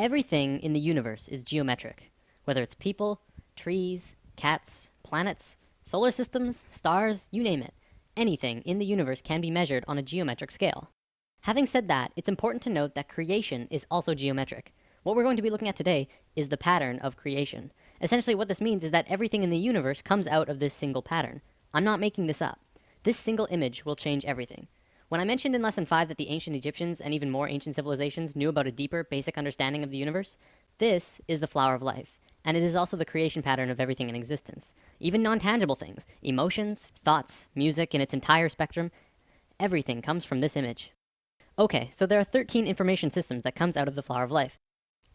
Everything in the universe is geometric, whether it's people, trees, cats, planets, solar systems, stars, you name it. Anything in the universe can be measured on a geometric scale. Having said that, it's important to note that creation is also geometric. What we're going to be looking at today is the pattern of creation. Essentially, what this means is that everything in the universe comes out of this single pattern. I'm not making this up. This single image will change everything. When I mentioned in lesson 5 that the ancient Egyptians and even more ancient civilizations knew about a deeper, basic understanding of the universe, this is the flower of life, and it is also the creation pattern of everything in existence. Even non-tangible things, emotions, thoughts, music in its entire spectrum, everything comes from this image. Okay, so there are 13 information systems that comes out of the flower of life.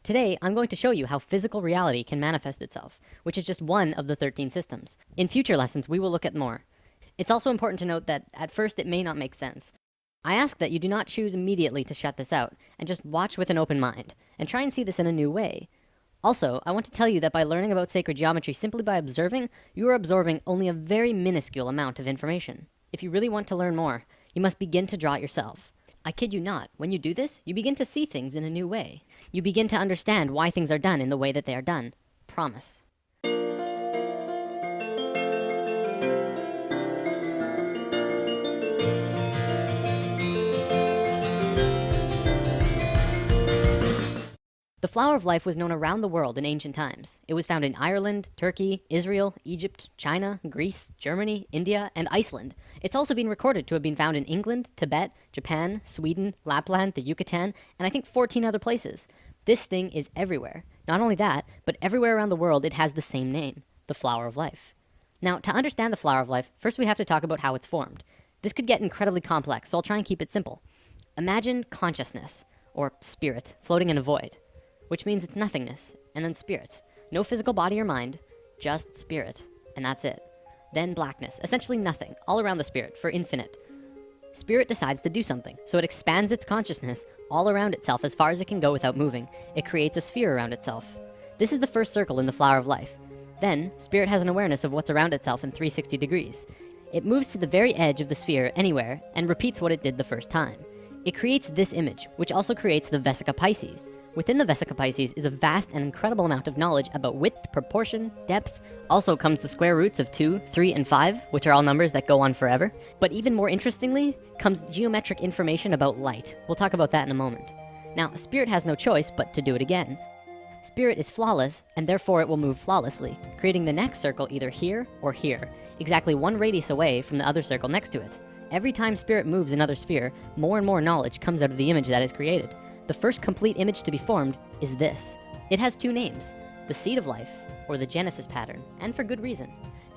Today, I'm going to show you how physical reality can manifest itself, which is just one of the 13 systems. In future lessons, we will look at more. It's also important to note that at first it may not make sense. I ask that you do not choose immediately to shut this out, and just watch with an open mind, and try and see this in a new way. Also, I want to tell you that by learning about sacred geometry simply by observing, you are absorbing only a very minuscule amount of information. If you really want to learn more, you must begin to draw it yourself. I kid you not, when you do this, you begin to see things in a new way. You begin to understand why things are done in the way that they are done. Promise. The flower of life was known around the world in ancient times. It was found in Ireland, Turkey, Israel, Egypt, China, Greece, Germany, India, and Iceland. It's also been recorded to have been found in England, Tibet, Japan, Sweden, Lapland, the Yucatan, and I think 14 other places. This thing is everywhere. Not only that, but everywhere around the world it has the same name, the flower of life. Now, to understand the flower of life, first we have to talk about how it's formed. This could get incredibly complex, so I'll try and keep it simple. Imagine consciousness, or spirit, floating in a void, which means it's nothingness, and then spirit. No physical body or mind, just spirit, and that's it. Then blackness, essentially nothing, all around the spirit, for infinite. Spirit decides to do something, so it expands its consciousness all around itself as far as it can go without moving. It creates a sphere around itself. This is the first circle in the flower of life. Then, spirit has an awareness of what's around itself in 360 degrees. It moves to the very edge of the sphere anywhere, and repeats what it did the first time. It creates this image, which also creates the Vesica Pisces. Within the Vesica Pisces is a vast and incredible amount of knowledge about width, proportion, depth. Also comes the square roots of 2, 3, and 5, which are all numbers that go on forever. But even more interestingly, comes geometric information about light. We'll talk about that in a moment. Now, spirit has no choice but to do it again. Spirit is flawless, and therefore it will move flawlessly, creating the next circle either here or here, exactly one radius away from the other circle next to it. Every time spirit moves another sphere, more and more knowledge comes out of the image that is created. The first complete image to be formed is this. It has two names, the seed of life, or the Genesis pattern, and for good reason.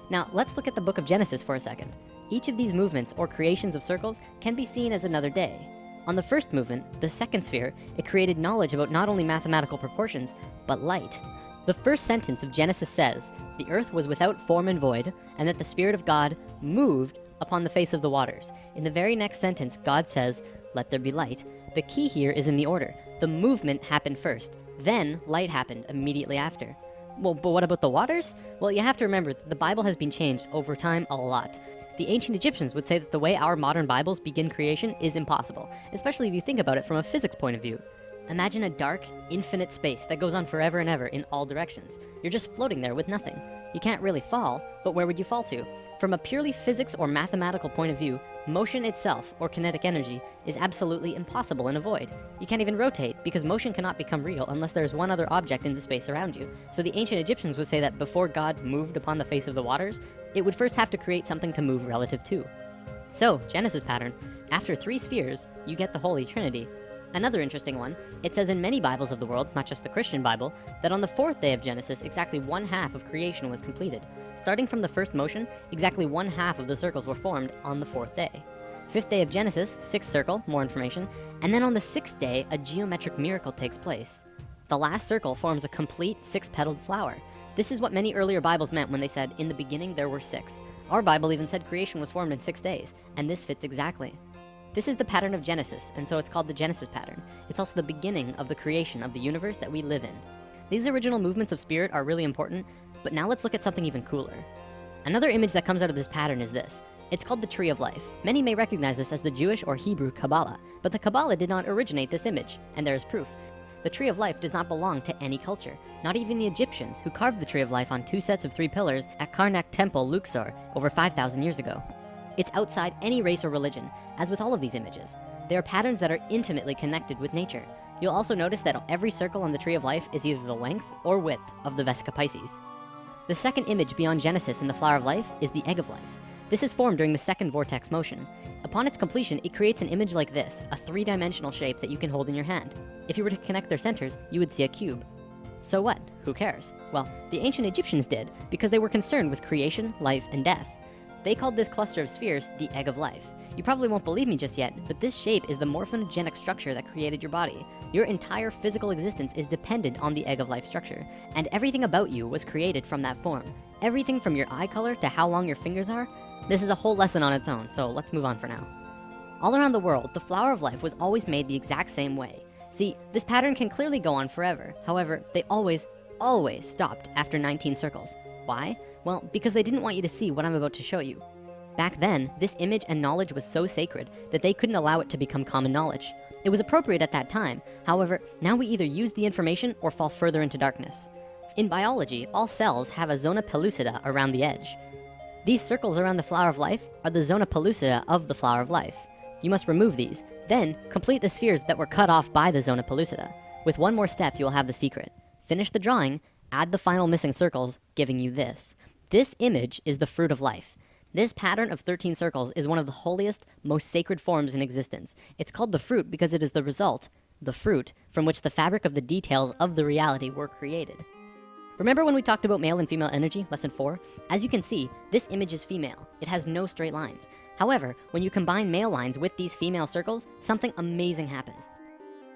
Now, let's look at the book of Genesis for a second. Each of these movements or creations of circles can be seen as another day. On the first movement, the second sphere, it created knowledge about not only mathematical proportions, but light. The first sentence of Genesis says, the earth was without form and void, and that the Spirit of God moved upon the face of the waters. In the very next sentence, God says, let there be light. The key here is in the order. The movement happened first, then light happened immediately after. Well, but what about the waters? Well, you have to remember that the Bible has been changed over time a lot. The ancient Egyptians would say that the way our modern Bibles begin creation is impossible, especially if you think about it from a physics point of view. Imagine a dark, infinite space that goes on forever and ever in all directions. You're just floating there with nothing. You can't really fall, but where would you fall to? From a purely physics or mathematical point of view, motion itself, or kinetic energy, is absolutely impossible in a void. You can't even rotate, because motion cannot become real unless there's one other object in the space around you. So the ancient Egyptians would say that before God moved upon the face of the waters, it would first have to create something to move relative to. So, Genesis pattern, after 3 spheres, you get the Holy Trinity. Another interesting one, it says in many Bibles of the world, not just the Christian Bible, that on the 4th day of Genesis, exactly 1/2 of creation was completed. Starting from the first motion, exactly 1/2 of the circles were formed on the 4th day. 5th day of Genesis, 6th circle, more information, and then on the 6th day, a geometric miracle takes place. The last circle forms a complete 6-petaled flower. This is what many earlier Bibles meant when they said, in the beginning there were 6. Our Bible even said creation was formed in 6 days, and this fits exactly. This is the pattern of Genesis, and so it's called the Genesis pattern. It's also the beginning of the creation of the universe that we live in. These original movements of spirit are really important, but now let's look at something even cooler. Another image that comes out of this pattern is this. It's called the Tree of Life. Many may recognize this as the Jewish or Hebrew Kabbalah, but the Kabbalah did not originate this image, and there is proof. the Tree of Life does not belong to any culture, not even the Egyptians, who carved the Tree of Life on 2 sets of 3 pillars at Karnak Temple, Luxor, over 5,000 years ago. It's outside any race or religion, as with all of these images. They are patterns that are intimately connected with nature. You'll also notice that every circle on the Tree of Life is either the length or width of the Vesica Pisces. The second image beyond Genesis in the Flower of Life is the Egg of Life. This is formed during the second vortex motion. Upon its completion, it creates an image like this, a 3-dimensional shape that you can hold in your hand. If you were to connect their centers, you would see a cube. So what? Who cares? Well, the ancient Egyptians did, because they were concerned with creation, life, and death. They called this cluster of spheres the Egg of Life. You probably won't believe me just yet, but this shape is the morphogenic structure that created your body. Your entire physical existence is dependent on the Egg of Life structure, and everything about you was created from that form. Everything from your eye color to how long your fingers are. This is a whole lesson on its own, so let's move on for now. All around the world, the Flower of Life was always made the exact same way. See, this pattern can clearly go on forever. However, they always stopped after 19 circles. Why? Well, because they didn't want you to see what I'm about to show you. Back then, this image and knowledge was so sacred that they couldn't allow it to become common knowledge. It was appropriate at that time. However, now we either use the information or fall further into darkness. In biology, all cells have a zona pellucida around the edge. These circles around the Flower of Life are the zona pellucida of the Flower of Life. You must remove these, then complete the spheres that were cut off by the zona pellucida. With one more step, you will have the secret. Finish the drawing, add the final missing circles, giving you this. This image is the Fruit of Life. This pattern of 13 circles is one of the holiest, most sacred forms in existence. It's called the fruit because it is the result, the fruit, from which the fabric of the details of the reality were created. Remember when we talked about male and female energy, lesson 4? As you can see, this image is female. It has no straight lines. However, when you combine male lines with these female circles, something amazing happens.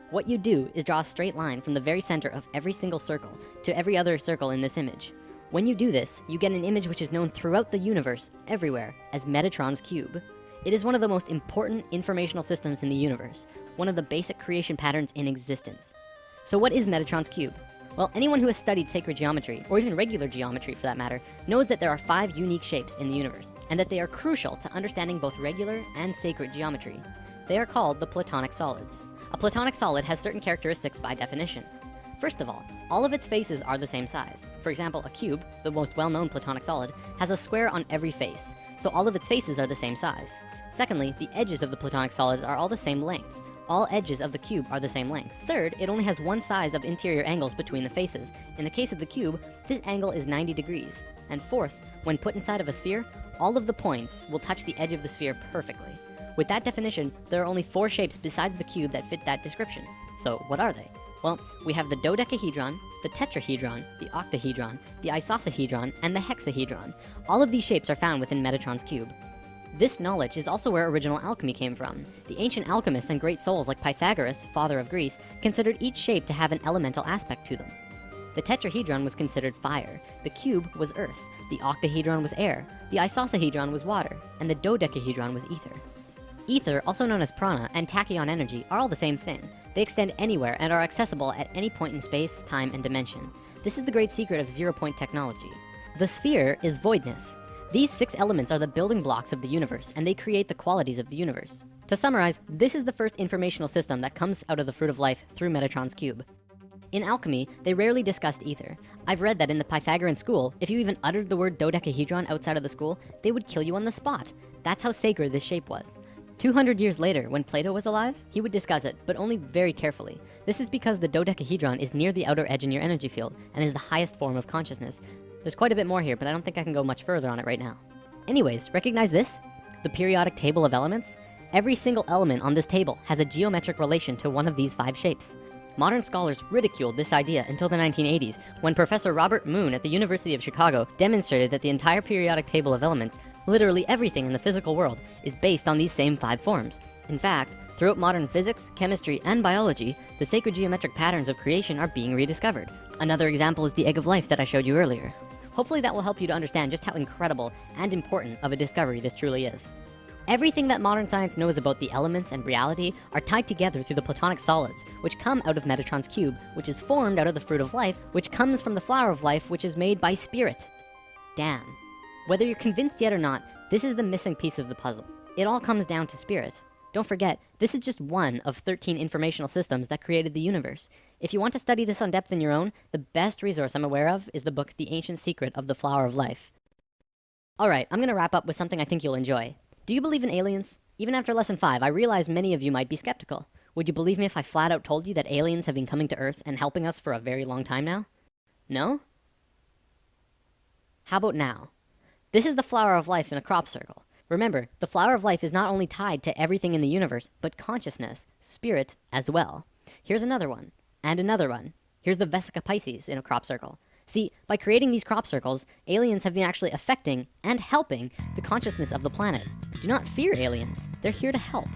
What you do is draw a straight line from the very center of every single circle to every other circle in this image. When you do this, you get an image which is known throughout the universe, everywhere, as Metatron's cube. It is one of the most important informational systems in the universe, one of the basic creation patterns in existence. So what is Metatron's cube? Well, anyone who has studied sacred geometry, or even regular geometry for that matter, knows that there are 5 unique shapes in the universe, and that they are crucial to understanding both regular and sacred geometry. They are called the Platonic solids. A Platonic solid has certain characteristics by definition. First of all of its faces are the same size. For example, a cube, the most well-known Platonic solid, has a square on every face, so all of its faces are the same size. Secondly, the edges of the Platonic solids are all the same length. All edges of the cube are the same length. Third, it only has one size of interior angles between the faces. In the case of the cube, this angle is 90 degrees. And fourth, when put inside of a sphere, all of the points will touch the edge of the sphere perfectly. With that definition, there are only 4 shapes besides the cube that fit that description. So what are they? Well, we have the dodecahedron, the tetrahedron, the octahedron, the isosahedron, and the hexahedron. All of these shapes are found within Metatron's cube. This knowledge is also where original alchemy came from. The ancient alchemists and great souls like Pythagoras, father of Greece, considered each shape to have an elemental aspect to them. The tetrahedron was considered fire, the cube was earth, the octahedron was air, the isosahedron was water, and the dodecahedron was ether. Ether, also known as prana, and tachyon energy are all the same thing. They extend anywhere and are accessible at any point in space, time, and dimension. This is the great secret of zero-point technology. The sphere is voidness. These 6 elements are the building blocks of the universe, and they create the qualities of the universe. To summarize, this is the first informational system that comes out of the Fruit of Life through Metatron's cube. In alchemy, they rarely discussed ether. I've read that in the Pythagorean school, if you even uttered the word dodecahedron outside of the school, they would kill you on the spot. That's how sacred this shape was. 200 years later, when Plato was alive, he would discuss it, but only very carefully. This is because the dodecahedron is near the outer edge in your energy field and is the highest form of consciousness. There's quite a bit more here, but I don't think I can go much further on it right now. Anyways, recognize this? The periodic table of elements? Every single element on this table has a geometric relation to one of these 5 shapes. Modern scholars ridiculed this idea until the 1980s, when Professor Robert Moon at the University of Chicago demonstrated that the entire periodic table of elements, literally everything in the physical world, is based on these same 5 forms. In fact, throughout modern physics, chemistry, and biology, the sacred geometric patterns of creation are being rediscovered. Another example is the Egg of Life that I showed you earlier. Hopefully that will help you to understand just how incredible and important of a discovery this truly is. Everything that modern science knows about the elements and reality are tied together through the Platonic solids, which come out of Metatron's cube, which is formed out of the Fruit of Life, which comes from the Flower of Life, which is made by spirit. Damn. Whether you're convinced yet or not, this is the missing piece of the puzzle. It all comes down to spirit. Don't forget, this This is just one of 13 informational systems that created the universe. If you want to study this on depth in your own, the best resource I'm aware of is the book The Ancient Secret of the Flower of Life. Alright, I'm gonna wrap up with something I think you'll enjoy. Do you believe in aliens? Even after lesson 5, I realize many of you might be skeptical. Would you believe me if I flat out told you that aliens have been coming to Earth and helping us for a very long time now? No? How about now? This is the flower of life in a crop circle. Remember, the flower of life is not only tied to everything in the universe, but consciousness, spirit, as well. Here's another one, and another one. Here's the Vesica Pisces in a crop circle. See, by creating these crop circles, aliens have been actually affecting and helping the consciousness of the planet. Do not fear aliens. They're here to help.